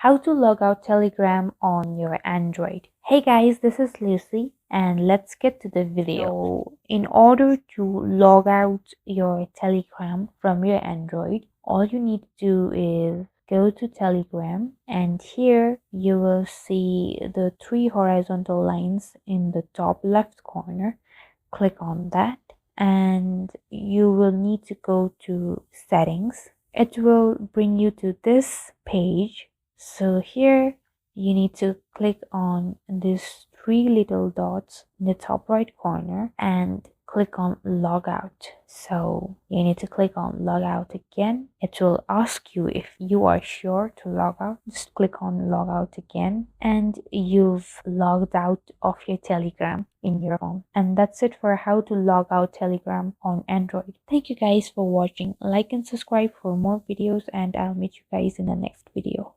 how to log out Telegram on your Android. Hey guys, this is Lucy and let's get to the video. So in order to log out your Telegram from your Android, all you need to do is go to Telegram, and here you will see the three horizontal lines in the top left corner. Click on that and you will need to go to settings. It will bring you to this page. So here you need to click on these three little dots in the top right corner and click on logout. So you need to click on logout again. It will ask you if you are sure to log out. Just click on logout again and you've logged out of your Telegram in your phone. And that's it for how to log out Telegram on Android. Thank you guys for watching. Like and subscribe for more videos, and I'll meet you guys in the next video.